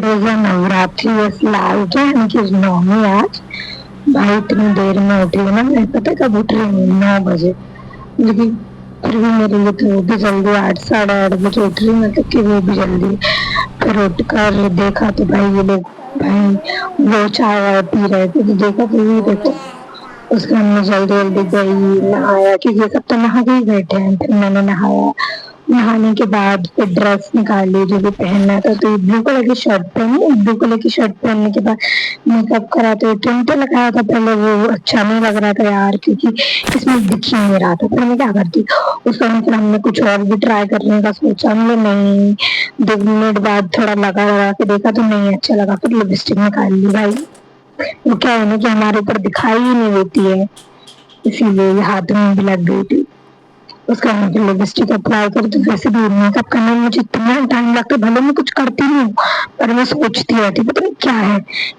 रोजा नवरात्रि ऐसे लाल क्या है कि नौमी आज भाई इतनी देर में उठी हूँ ना। मैं पता कब उठ रही हूँ? 9 बजे। लेकिन फिर भी मेरे लिए तो वो भी जल्दी 8 साढ़े 8 बजे उठ रही हूँ, मतलब कि वो भी जल्दी। फिर उठ कर देखा तो भाई ये लोग भाई वो चाय वाय पी रहे थे, तो देखा तो ये देखो उसके बाद मैं जल्दी जल्दी गई नहाया, क्योंकि ये सब तो नहा के ही बैठे हैं। फिर मैंने नहाया, नहाने के बाद फिर ड्रेस निकाली जो भी पहनना था, तो ब्लू कलर की शर्ट पहनी। ब्लू कलर की शर्ट पहनने के बाद मेकअप करा, तो टिंट लगाया था पहले, वो अच्छा नहीं लग रहा था यार, क्योंकि इसमें दिख ही नहीं रहा था। फिर मैं क्या करती, उस समय फिर हमने कुछ और भी ट्राई करने का सोचा, हमने नहीं 2 मिनट बाद थोड़ा लगा लगा के देखा तो नहीं अच्छा लगा, फिर लिपस्टिक निकाल ली भाई। वो क्या है ना कि हमारे ऊपर दिखाई ही नहीं देती है, इसीलिए ये हाथ में भी लग गई थी। उसका मतलब लिपस्टिक अप्लाई कर, तो वैसे भी मेकअप करने में मुझे इतना टाइम लगता है, भले मैं कुछ करती नहीं हूँ पर मैं सोचती रहती पता नहीं क्या है।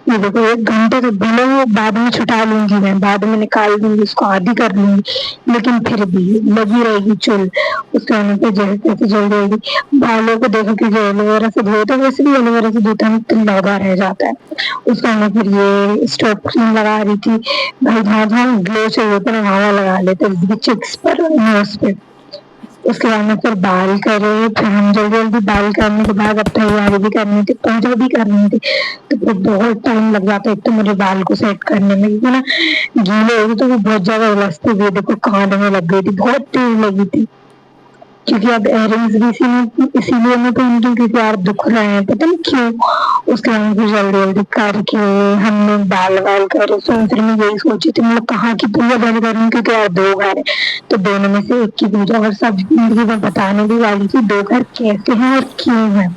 ये देखो 1 घंटे तो भले वो बाद में छुटा लूंगी, मैं बाद में निकाल दूंगी, उसको आधी कर लूंगी, लेकिन फिर भी लगी रहेगी चुल। उसके बाद फिर जैसे तैसे जल जाएगी। बालों को देखो कि जो एलोवेरा से धोते हैं, वैसे भी एलोवेरा से धोते हैं तो लगा रह जाता है। उसका मैं फिर ये स्टॉप क्रीम लगा रही थी भाई, जहाँ जहाँ ग्लो चाहिए था वहां लगा लेते, चिक्स पर नोज पे। उसके बाद में फिर बाल करे, फिर हम जल्दी जल्दी बाल करने के बाद अब तैयारी भी करनी थी, पूजा भी करनी थी, तो फिर बहुत टाइम लग जाता है एक तो मुझे बाल को सेट करने में, क्योंकि ना गीले हो गए तो वो बहुत ज्यादा उलझते हुए देखो कान में लग गई थी, बहुत तेज लगी थी। क्योंकि अब इयररिंग्स भी इसीलिए मैं पहनती हूँ क्योंकि यार दुख रहे हैं, पता नहीं क्यों। उसके बाद फिर जल्दी जल्दी करके हमने बाल वाल करे, फिर मैं यही सोची थी मतलब कहाँ की पूजा बंद करूँ, क्योंकि यार 2 घर है तो दोनों में से एक की पूजा, और सब जिंदगी में बताने भी वाली थी 2 घर कैसे हैं और क्यों है,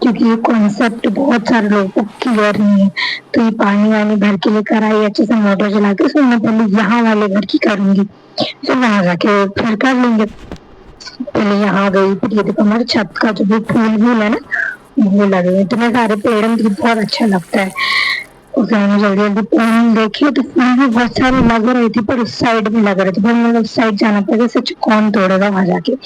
क्योंकि ये कॉन्सेप्ट बहुत सारे लोगों को क्लियर नहीं है। तो ये पानी वानी भर के लेकर आई अच्छे से मोटर चला के, उसमें मैं पहले यहाँ वाले घर की करूंगी, फिर वहां जाके फिर कर लेंगे। पहले यहाँ गई, फिर ये देखो हमारे छत का जो भी फूल वूल है ना वो लगे हुए, इतने सारे पेड़ हैं, मुझे बहुत अच्छा लगता है। उस जल्दी जल्दी फूल देखे तो फूल भी बहुत सारे लग रहे थे, पर उस साइड में लग रहे थे, पर मुझे उस साइड जाना पड़ेगा, सच कौन तोड़ेगा वहां जाके,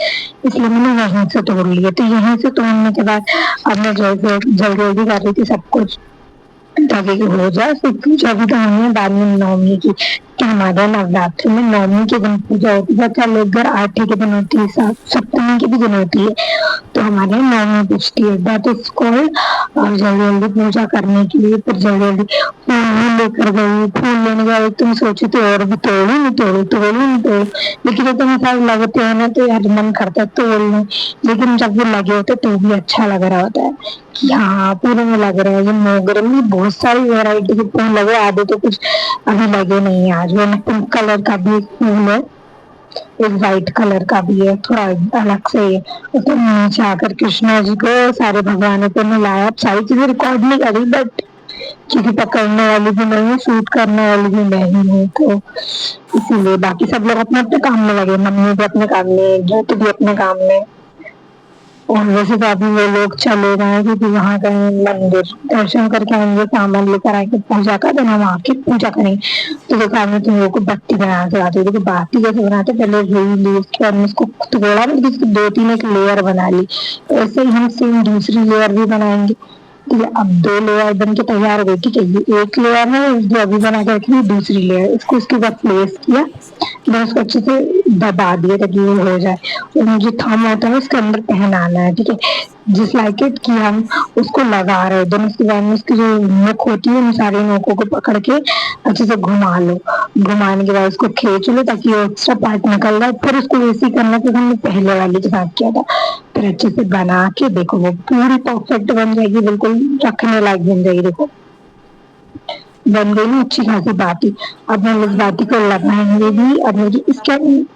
इसलिए मैंने यहीं से तोड़ लिए। तो यहीं से तोड़ने के बाद अब मैं जल्दी जल्दी जल्दी कर रही थी सब कुछ ताकि हो जाए, फिर पूजा भी तो होनी है बाद में नवमी की, कि हमारे नवरात्रि में नवमी के दिन पूजा होती है, क्या लोग घर 8 के दिन होती है, सप्तमी के भी दिन होती है, तो हमारे यहाँ नवमी पूछती है दैट इज कॉल्ड। और जल्दी जल्दी पूजा करने के लिए फिर जल्दी जल्दी फूल लेकर गई, फूल लेने के बाद तुम सोची तो और भी तोड़ू नहीं तोड़ू तोड़ू नहीं तोड़ू, लेकिन ये तो सब लगते हैं ना तो यार मन करता है तोड़ लूं, लेकिन जब वो लगे होते तो भी अच्छा लग रहा होता है कि हाँ पूरे में लग रहा है। ये मोगरे में बहुत सारी वैरायटी के फूल लगे, आधे तो कुछ अभी लगे नहीं है। आज वो पिंक कलर का भी एक फूल है, एक व्हाइट कलर का भी है, थोड़ा अलग से है। तो नीचे आकर कृष्णा जी को सारे भगवानों को मिलाया, सारी चीजें रिकॉर्ड नहीं करी बट क्योंकि पकड़ने वाली भी नहीं है, शूट करने वाली भी नहीं है, तो इसीलिए बाकी सब लोग अपने अपने काम में लगे, मम्मी भी अपने काम में, ज्योति भी अपने काम में। और वैसे तो अभी वो लोग चले गए हैं क्योंकि वहां गए मंदिर दर्शन करके आएंगे, सामान लेकर आएंगे, पूजा का देना वहां की पूजा करेंगे। तो देखा मैं तुम लोग को बत्ती बना के आती, देखो बाती कैसे बनाते, पहले रुई ली, उसके बाद में उसको तोड़ा, मतलब इसकी 2-3 एक लेयर बना ली, तो ऐसे ही हम सेम दूसरी लेयर भी बनाएंगे। ये अब 2 लेयर बन के तैयार हो गई, ठीक है ये एक लेयर है जो अभी बना के रखी है, दूसरी लेयर इसको उसके बाद प्लेस किया, मैं उसको अच्छे से दबा दिया ताकि वो हो जाए, और मुझे थम होता है उसके अंदर पहनाना है, ठीक है जिस लाइक इट कि हम उसको लगा रहे हैं दोनों, उसके बाद में उसकी जो नोक होती है उन सारी नोकों को पकड़ के अच्छे से घुमा लो, घुमाने के बाद उसको खींच लो ताकि वो एक्स्ट्रा पार्ट निकल जाए, फिर उसको वैसे ही करना जैसे हमने पहले वाले के साथ किया था। फिर अच्छे से बना के देखो वो पूरी परफेक्ट बन जाएगी, बिल्कुल रखने लायक बन जाएगी, देखो बन गई ना अच्छी खासी बाती। अब हम इस बाती को लगाएंगे भी, अब मुझे इसका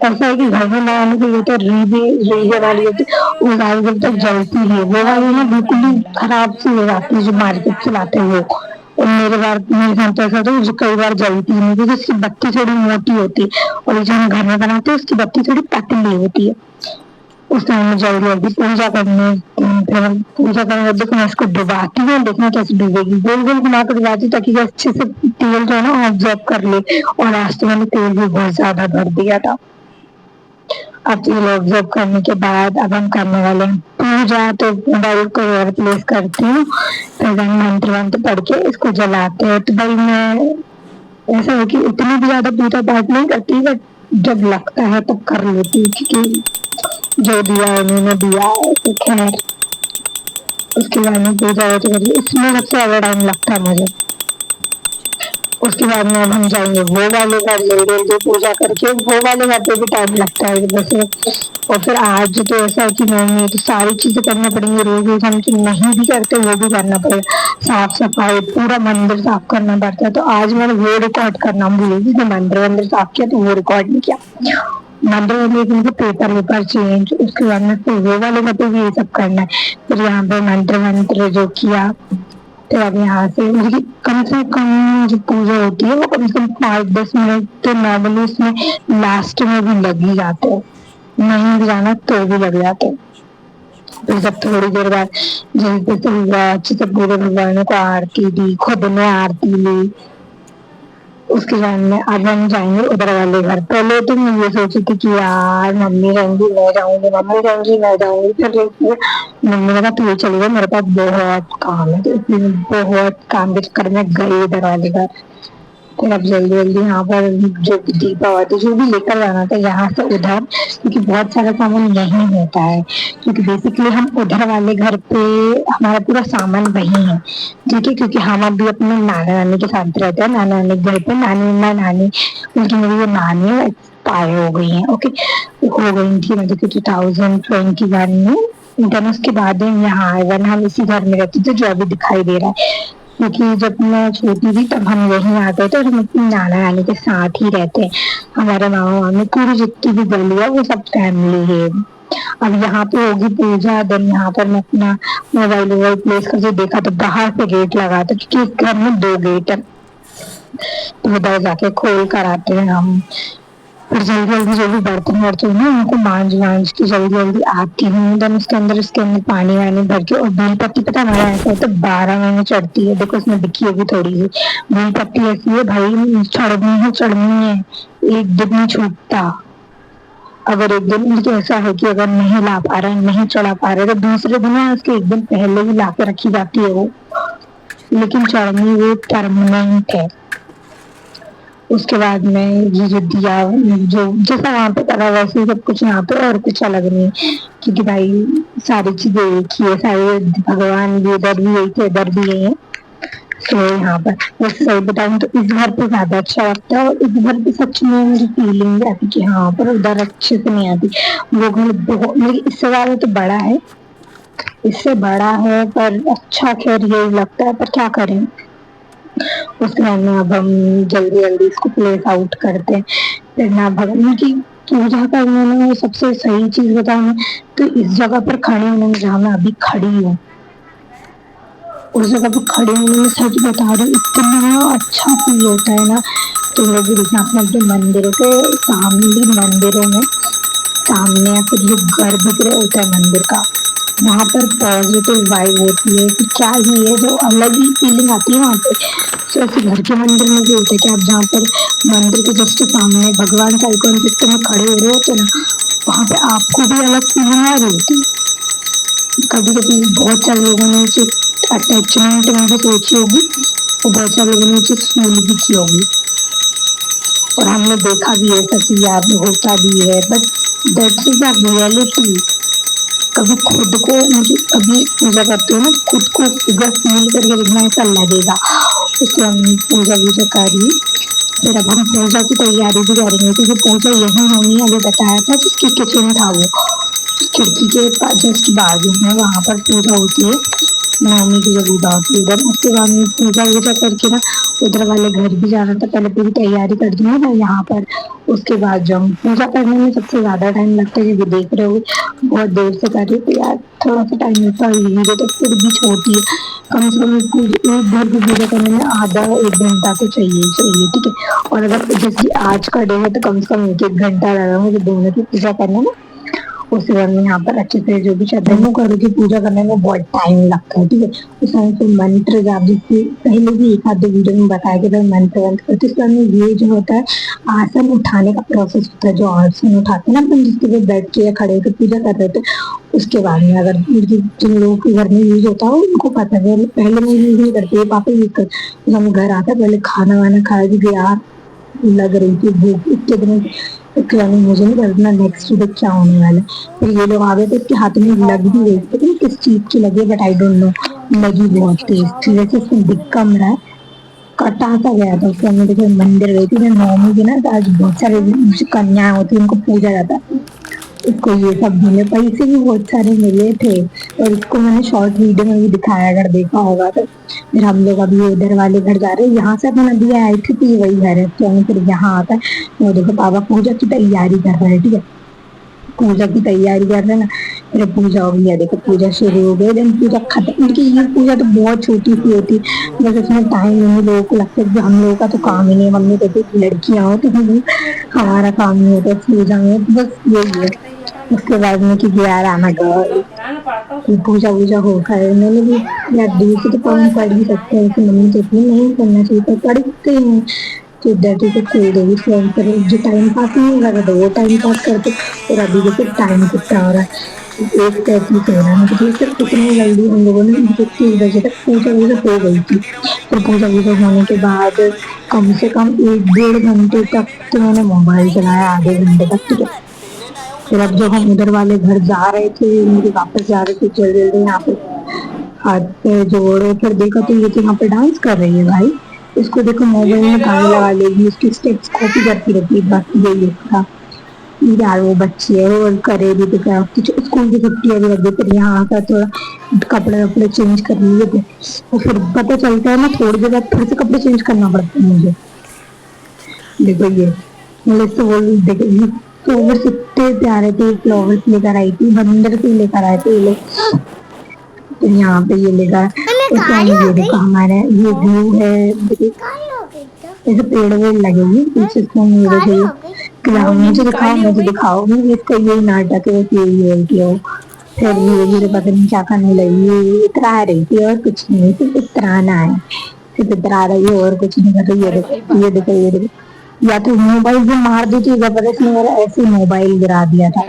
ऐसा है कि घर में लगाने के लिए तो रीबे वाली होती है, वो वाली जब तक जलती है, वो वाली ना बिल्कुल ही खराब सी हो जाती है जो मार्केट से लाते हैं वो। और मेरे साथ तो ऐसा होता है मुझे कई बार जलती नहीं क्योंकि उसकी बत्ती थोड़ी मोटी होती है, और जो हम घर में बनाते हैं उसकी बत्ती थोड़ी पतली होती है। उस टाइम में जल्दी जल्दी पूजा करने, फिर हम पूजा करने देखो मैं इसको डुबाती हूँ, देखना कैसे डूबेगी, गोल गोल घुमा कर डुबाती हूँ ताकि ये अच्छे से तेल जो है ना ऑब्जॉर्ब कर ले, और आज तो मैंने तेल भी बहुत ज्यादा भर दिया था। अब ये लोग ऑब्जर्व करने के बाद अब हम करने वाले हैं पूजा। तो मोबाइल को और प्लेस करती हूँ, फिर मंत्र वंत्र पढ़ के इसको जलाते हैं। तो भाई मैं ऐसा है कि इतनी भी ज्यादा पूजा पाठ नहीं करती, बट जब लगता है तब कर लेती हूँ, क्योंकि जो दिया है उन्होंने दिया है। तो खैर उसके बाद में पूजा हो तो करिए, इसमें सबसे ज्यादा टाइम लगता है मुझे। उसके बाद में अब हम जाएंगे वो वाले घर, जल्दी जल्दी पूजा करके वो वाले घर पे भी टाइम लगता है वैसे। और फिर आज तो ऐसा है कि नहीं, तो सारी चीजें करना पड़ेंगी, रोज रोज हम जो नहीं भी करते वो भी करना पड़ेगा। साफ सफाई, पूरा मंदिर साफ करना पड़ता है। तो आज मैंने वो रिकॉर्ड करना भूल गई थी, मंदिर वंदिर साफ किया तो वो रिकॉर्ड नहीं किया। मंदिर में मुझे पेपर वेपर चेंज, उसके बाद में फिर वो वाले घर पे भी ये सब करना है। फिर यहाँ पे मंत्र वंत्र जो किया, तो अब यहाँ से मुझे कम से कम जो पूजा होती है वो कम से कम 5-10 मिनट तो नॉर्मली उसमें लास्ट में भी लग ही जाते हैं, नहीं भी जाना तो भी लग जाते हैं। फिर जब थोड़ी देर बाद जल्दी से अच्छे से पूरे भगवानों को आरती दी, खुद ने आरती ली। उसके बाद में अब हम जाएंगे उधर वाले घर। पहले तो मैं ये सोची थी कि यार मम्मी रहेंगी मैं जाऊंगी, मम्मी रहेंगी मैं जाऊंगी, फिर मम्मी ने कहा तू चली गई, मेरे पास बहुत काम है। तो इसलिए बहुत काम के चक्कर में गई इधर वाले घर। फिर अब जल्दी जल्दी यहाँ पर जो दीपावली जो भी लेकर जाना था यहाँ से उधर, क्योंकि बहुत सारा सामान नहीं होता है, क्योंकि बेसिकली हम उधर वाले घर पे हमारा पूरा सामान वही है, ठीक है। क्योंकि हम अभी अपने नाना नानी के साथ रहते हैं, नाना नानी के घर पे नानी उनकी मेरी जो नानी है एक्सपायर हो गई है, ओके, हो गई थी मतलब कि 2021 में। देन उसके बाद हम यहाँ आए, वरना हम इसी घर में रहते थे जो अभी दिखाई दे रहा है। क्योंकि जब मैं छोटी थी तब हम यहीं आते थे और हम अपनी नाना नानी के साथ ही रहते हैं। हमारे मामा मामी पूरी जितनी भी गली है वो सब फैमिली है। अब यहाँ पे होगी पूजा, देन यहाँ पर मैं अपना मोबाइल वोबाइल प्लेस करके देखा तो बाहर से गेट लगा था, क्योंकि इस घर में 2 गेट है, तो उधर जाके खोल कर आते हैं हम। फिर जल्दी जल्दी जो भी बर्तन वर्तन है उनको मांझ के जल्दी जल्दी आती हूँ। देन उसके अंदर पानी वानी भर के, और बेल पत्ती पता हमारा ऐसा है तो 12 महीने चढ़ती है। देखो उसमें दिखी होगी थोड़ी सी बेल पत्ती, ऐसी है भाई चढ़नी है, एक दिन नहीं छूटता। अगर एक दिन मुझे ऐसा है कि अगर नहीं ला पा रहे, नहीं चढ़ा पा रहे, तो दूसरे दिन या उसके एक दिन पहले ही ला के रखी जाती है वो, लेकिन चढ़नी वो परमानेंट है। उसके बाद में ये जो दिया, जो जैसा वहां पे करा वैसे ही सब कुछ यहाँ पे, और कुछ अलग नहीं, क्योंकि भाई सारी चीजें एक ही है, सारे भगवान भी इधर भी यही थे, इधर भी यही है। तो यहाँ पर वैसे सही बताऊं तो इस घर पे ज्यादा अच्छा लगता है, और इस घर पे सच में मुझे फीलिंग आती कि हाँ, पर उधर अच्छे से नहीं आती। वो घर बहुत मेरी इससे ज्यादा तो बड़ा है, इससे बड़ा है, पर अच्छा खैर यही लगता है, पर क्या करें। उसके बाद में अब हम जल्दी जल्दी इसको प्लेस आउट करते हैं। फिर ना भगवान की पूजा करने में सबसे सही चीज बताऊं तो इस जगह पर खड़े होने में, जहाँ मैं अभी खड़ी हूँ उस जगह पर खड़े होने में सच बता रही हूँ इतना अच्छा फील होता है ना। तो लोग अपने अपने मंदिरों के सामने, मंदिरों में सामने या फिर जो गर्भगृह होता है मंदिर का, वहां पर पॉजिटिव वाइब होती है कि क्या ही है, जो अलग ही फीलिंग आती है वहां पे। तो ऐसे घर के मंदिर में भी होता है कि आप जहाँ पर मंदिर के जस्ट सामने भगवान का आइकॉन पिक्चर में खड़े हो रहे होते ना, वहां पे आपको भी अलग फीलिंग आ रही होती है। कभी कभी बहुत सारे लोगों ने इसे अटैचमेंट में भी सोची होगी, और बहुत सारे लोगों ने इसे फील भी की होगी, और हमने देखा भी है सच याद होता भी है, but that's is the reality. कभी खुद को मुझे कभी पूजा करते हो ना, खुद को पूरा फील करके देखना, ऐसा लगेगा। उसके हम पूजा वूजा करी, फिर अब हम पूजा की तैयारी भी करेंगे, क्योंकि पूजा यही होनी है। अभी बताया था जिसकी किचन था वो खिड़की के जस्ट बाजू में, वहां पर पूजा होती है, नवमी की जो पूजा होती है उधर। उसके बाद में पूजा वूजा करके ना उधर वाले घर भी जाना था, पहले पूरी तैयारी कर दूंगा ना यहाँ पर। उसके बाद जब पूजा करने में सबसे ज्यादा टाइम लगता है, क्योंकि देख रहे हो बहुत देर से कर रही हूँ, यार थोड़ा सा टाइम लगता है, तो फिर भी छोटी है। कम से कम एक घर की पूजा करने में आधा 1 घंटा तो चाहिए ही चाहिए, ठीक है। और अगर जैसे आज का डे है तो कम से कम 1-1 घंटा लगा मुझे दोनों की पूजा करने में। उसके बाद में यहाँ पर अच्छे से जो भी श्रद्धालु करो की पूजा करने में बहुत टाइम लगता है, ठीक है। उस टाइम पे मंत्र जाप, जैसे पहले भी एक आध वीडियो में बताया कि भाई मंत्र वंत्र करते, उसके बाद में ये जो होता है आसन उठाने का प्रोसेस होता है, जो आसन उठाते हैं ना अपन जिसके पे बैठ के या खड़े होकर पूजा कर रहे थे, उसके बाद में अगर जिन लोगों के घर में यूज होता है उनको पता है, पहले मैं यूज नहीं करती है, पापा यूज करते। हम घर आता पहले खाना वाना खाया क्योंकि यार लग रही थी भूख इतने दिनों से, खिलाने मुझे नहीं करना नेक्स्ट डे क्या होने वाला है। फिर ये लोग आ गए थे, उसके हाथ में लग भी गई, पता नहीं किस चीज की लगी बट आई डोंट नो, लगी बहुत तेज थी, जैसे उसमें दिख कम रहा है, कटा सा गया था। उसके बाद देखो मंदिर गई थी मैं नौमी की ना, तो आज बहुत सारे जो कन्याएं होती है उनको पूजा जाता है, इसको ये सब मिले, पैसे भी बहुत सारे मिले थे। और इसको मैंने शॉर्ट वीडियो में भी दिखाया, अगर देखा होगा तो। फिर हम लोग अभी उधर वाले घर जा रहे हैं, यहाँ से अपन अभी आए थे तो ये वही घर है, तो हमें फिर यहाँ आता है। वो देखो पापा पूजा की तैयारी कर रहे हैं, ठीक है, पूजा की तैयारी कर रहे हैं ना। फिर पूजा हो गई है, देखो पूजा शुरू हो गई, देन पूजा खत्म। उनकी ये पूजा तो बहुत छोटी सी होती है, बस उसमें टाइम नहीं, लोगों को लगता है कि हम लोगों का तो काम ही नहीं है, मम्मी कहती है लड़कियां हो तो हमारा काम नहीं होता पूजा में, बस यही है। उसके बाद में कि यार आना गर्ल पूजा वूजा हो गए, मैंने भी यार दूर से तो कौन पढ़ ही सकते हैं, कि मम्मी कहती है नहीं करना चाहिए, पर पढ़ते हैं तो डरती तो कोई देवी स्वयं पर जो टाइम पास नहीं कर रहा था वो टाइम पास करते। और अभी देखो टाइम कितना हो रहा है, 1:35 हो रहा है, मतलब सिर्फ इतनी जल्दी हम लोगों ने 3 बजे तक पूजा वूजा हो गई थी। फिर पूजा वूजा होने के बाद कम से कम 1 डेढ़ घंटे तक तो मैंने मोबाइल चलाया, आधे घंटे तक, ठीक है। फिर अब जब हम उधर वाले घर जा रहे थे, मुझे वापस जा रहे थे जल्दी जल्दी, यहाँ पे हाथ पे जोड़े, फिर देखा तो ये तो यहाँ पे डांस कर रही है भाई, इसको देखो मोबाइल में गाने लगा लेगी, उसकी स्टेप्स कॉपी करती रहती है, बस यही उसका। यार वो बच्ची है, वो करे भी तो क्या, कुछ स्कूल की छुट्टी अभी लग गई, फिर यहाँ आकर थोड़ा कपड़े वपड़े चेंज कर लिए थे, और फिर पता चलता है ना थोड़ी देर बाद फिर से कपड़े चेंज करना पड़ता है मुझे। देखो ये मतलब इससे बोल देखो ये फ्लावर्स इतने प्यारे थे, फ्लावर्स लेकर आई थी, बंदर से लेकर आए थे ये लोग। तो यहाँ पे ये लेकर उसका ये देखो हमारा ये व्यू है, ऐसे पेड़ वेड़ लगे हुए पीछे, इसको ये देखो ये ग्राउंड, मुझे दिखाओ मुझे इसका यही नाटक है, बस यही बोलती हो। फिर धीरे धीरे पता नहीं क्या करने लगी, ये इतरा रही थी और कुछ नहीं, सिर्फ इतराना है, सिर्फ इतरा रही है और कुछ नहीं कर रही। ये देखो ये देखो ये देखो, या तो मोबाइल से मार देती है जबरदस्ती, मेरा ऐसे मोबाइल गिरा दिया था।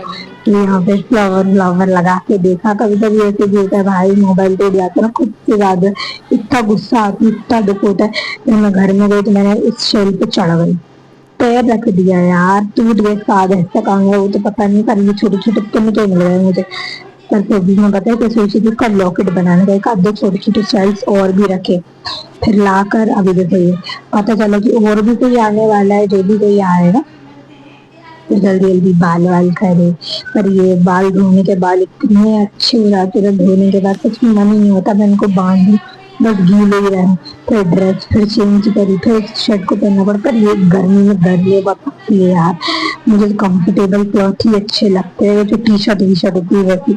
तो यहाँ पे फ्लावर फ्लावर लगा के देखा, कभी कभी ऐसे भी होता है भाई, मोबाइल तोड़ जाता है ना खुद से ज्यादा, इतना गुस्सा आता है, इतना दुख होता है। फिर मैं घर में गई तो मैंने इस शेल पे चढ़ गई, पैर रख दिया यार, टूट गए, इसका आधा हिस्सा कहाँ गया वो तो पता नहीं, पर ये छोटे छोटे तिनके मिल गए मुझे। पर फिर भी मैं बताया कि सोची थी इसका लॉकेट बनाने का, एक आधे छोटे छोटे शेल्स और भी रखे। फिर लाकर अभी देखो ये पता चला कि और भी कोई आने वाला है, जो भी कोई आएगा तो जल्दी जल्दी बाल वाल करे। पर ये बाल धोने के बाद इतने अच्छे हो जाते हैं, धोने के बाद सच में मन ही नहीं होता मैं इनको बांधू, बस गीले ही रहे। फिर ड्रेस फिर चेंज करी, फिर शर्ट को पहनना पड़ा, पर ये गर्मी में गर्मी पड़ती है यार, मुझे कंफर्टेबल क्लॉथ ही अच्छे लगते हैं, जो टी शर्ट होती है वैसी,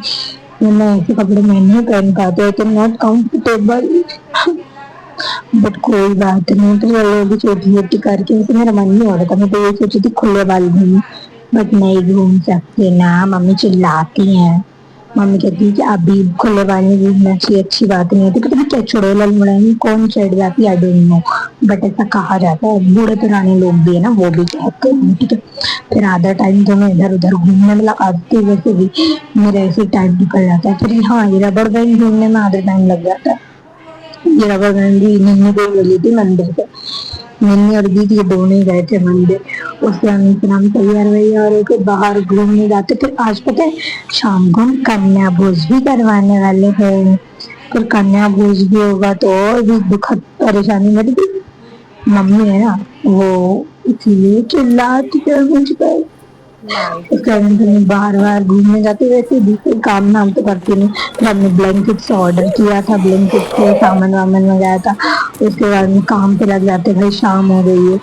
मैं ऐसे कपड़े मैं नहीं पहन पाते, तो नॉट कंफर्टेबल। बट कोई बात नहीं, तो वो भी छोटी छोटी करके, वैसे मेरा मन नहीं हो रहा था, मैं तो ये सोची थी खुले बाल घूमूं, बट नहीं घूम सकते ना, मम्मी चिल्लाती हैं। मम्मी कहती है कि अभी खुले बाल में घूमना चाहिए, अच्छी बात नहीं होती, पता नहीं क्या चुड़ैल मुड़ैल कौन चढ़ जाती है, आई डोंट नो, बट ऐसा कहा जाता है, बूढ़े पुराने लोग भी है ना वो भी कहते हैं, ठीक है। फिर आधा टाइम तो मैं इधर उधर घूमने में लगाती हूँ, वैसे भी मेरा ऐसे टाइम निकल जाता है। फिर हाँ ये रबड़ बैंड घूमने में आधा टाइम लग जाता है। ये रबड़ बैंड भी नन्ही को मिली थी मंदिर से, नन्ही और दीदी ये दोनों ही गए थे मंदिर, उसके बाद फिर हम तैयार हुए और एक बाहर घूमने जाते। फिर आज पता है शाम को हम कन्या भोज भी करवाने वाले हैं, फिर कन्या भोज भी होगा तो और भी दुखद परेशानी मेरी मम्मी है ना, वो इसीलिए चिल्लाती है मुझ पर। उसके बाद फिर बाहर बाहर घूमने जाते, वैसे भी कोई काम नाम तो करती नहीं। फिर हमने ब्लैंकेट्स ऑर्डर किया था, ब्लैंकेट से सामान वामान मंगाया था। उसके बाद में काम पे लग जाते, भाई शाम हो गई है,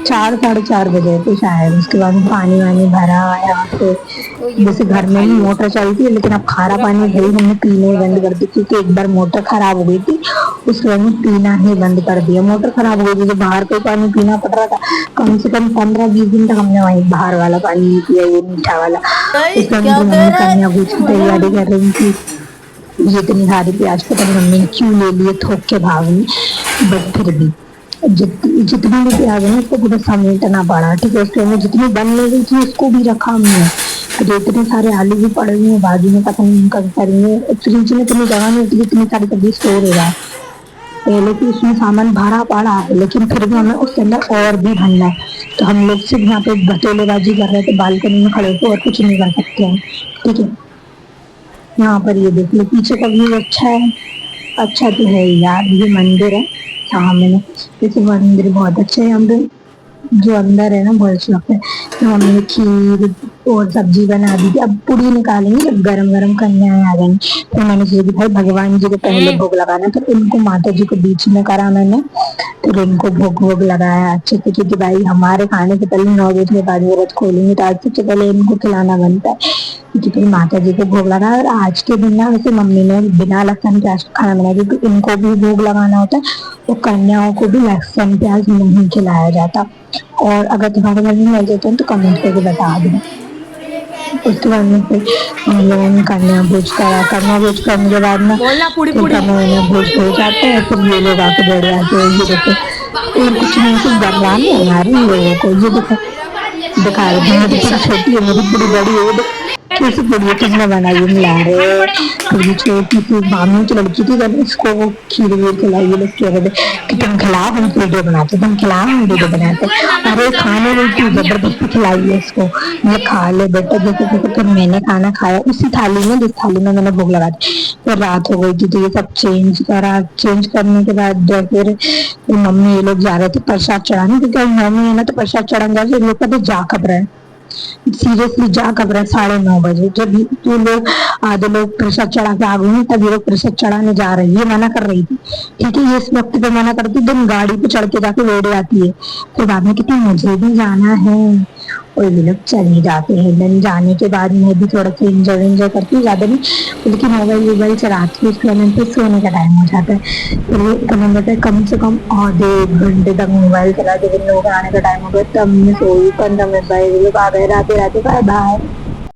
4 साढ़े 4 बजे थे शायद। उसके बाद में पानी वानी भरा यहाँ पे, जैसे घर में ही मोटर चलती है, लेकिन अब खारा पानी भाई हमने पीने ही बंद कर दी, क्योंकि एक बार मोटर खराब हो गई थी, उसके बाद में पीना ही बंद कर दिया। मोटर खराब हो गई थी तो बाहर का पानी पीना पड़ रहा था, कम से कम 15-20 दिन तक हमने वही बाहर वाला पानी भाई ये मीठा वाला। भाई उसके बाद क्या मेरी कह मम्मी रहा कन्या है? भोज की तैयारी कर रही थी। मुझे इतनी सारी प्याज पता नहीं मम्मी ने क्यों ले लिए, थोक के भाव में, बट फिर भी जितनी भी प्याज है ना उसको पूरा समेटना पड़ा, ठीक है। उसके अंदर जितनी बन नहीं रही थी उसको भी रखा हमने। तो इतने सारे आलू भी पड़े हुए हैं बाजू में, पता नहीं कब करेंगे, फ्रिज में इतनी जगह नहीं होती, इतनी सारी सब्जी स्टोर हो रहा है पहले कि उसमें सामान भरा पड़ा है, लेकिन फिर भी हमें उसके अंदर और भी भरना है। तो हम लोग सिर्फ यहाँ पे बतौलेबाजी कर रहे थे, बालकनी में खड़े होकर, और कुछ नहीं कर सकते हैं, ठीक है। यहाँ पर ये देख लो पीछे का व्यू अच्छा है। अच्छा तो है यार, ये मंदिर है सामने, जैसे मंदिर बहुत अच्छा है। यहाँ पे जो अंदर है ना बहुत अच्छा लगता है। तो मम्मी ने खीर और सब्जी बना दी थी, अब पूड़ी निकालेंगे जब गरम गरम कन्याएं आ जाएंगी। तो मैंने सोचा कि भाई भगवान जी को पहले भोग लगाना, तो उनको माता जी को बीच में करा मैंने। फिर उनको भोग वोग लगाया अच्छे से, क्योंकि भाई हमारे खाने से पहले 9 बजे के बाद व्रत खोलेंगे, तो आज सबसे पहले इनको खिलाना बनता है, क्योंकि फिर माता जी को भोग लगाना। और आज के दिन ना वैसे मम्मी ने बिना लहसुन प्याज का खाना बनाया, क्योंकि इनको भी भोग लगाना होता है, और कन्याओं को भी लहसुन प्याज नहीं खिलाया जाता। और अगर तुम्हारे घर में मिल जाते हैं तो कमेंट करके बता दो। उसके बाद में फिर हम लोगों ने कन्या भोज करा, कन्या भोज करने के बाद ना बोलना पूड़ी फिर पूड़ी। कन्या भोज हो जाता है, फिर ये लोग आके बैठ जाते हैं। ये देखो, और कुछ नहीं, सिर्फ बनवाने हैं यार इन लोगों को। ये देखो दिखा रहे थे, मेरी पूरी छोटी है, मेरी पूरी बड़ी है, ये देखो कैसी पूरी है, किसने बनाई है, मिला रहे। फिर ये छोटी सी मामी की लड़की थी, जब इसको वो खीर वीर खिलाई, ये लोग कह रहे थे कि तुम खिलाओ हम वीडियो बनाते, तुम खिलाओ हम वीडियो बनाते। अरे खाने नहीं थी, जबरदस्ती खिलाई है इसको, मतलब खा ले बेटा, जैसे जैसे। फिर मैंने खाना खाया उसी थाली में जिस थाली में मैंने भोग लगा दी। फिर रात हो गई थी, तो ये सब चेंज करा, चेंज करने के बाद फिर मम्मी ये लोग जा रहे थे प्रसाद चढ़ाने, क्योंकि मम्मी है ना तो प्रसाद चढ़ाने जा लोग कहते जा कब रहे, सीरियसली जा कब रहे 9:30 बजे, जब जो लोग आधे लोग प्रसाद चढ़ा के आ गए हैं, तब ये लोग प्रसाद चढ़ाने जा रहे हैं। ये मना कर रही थी, ठीक है, ये इस वक्त पे मना करती, दिन गाड़ी पे चढ़ के जाके रोड आती है। फिर बाद में कहती मुझे भी जाना है, और ये लोग चले जाते हैं। दिन जाने के बाद मैं भी थोड़ा सा इंजॉय करती हूँ, ज्यादा नहीं, लेकिन मोबाइल चलाती हूँ। उसके बाद फिर सोने का टाइम हो जाता है, फिर वो इतना होता है कम से कम आधे 1 घंटे तक मोबाइल चला के, फिर लोग आने का टाइम हो गया, तब मैं सोई 15 मिनट बाद, लोग आ गए, राधे राधे बाय बाय।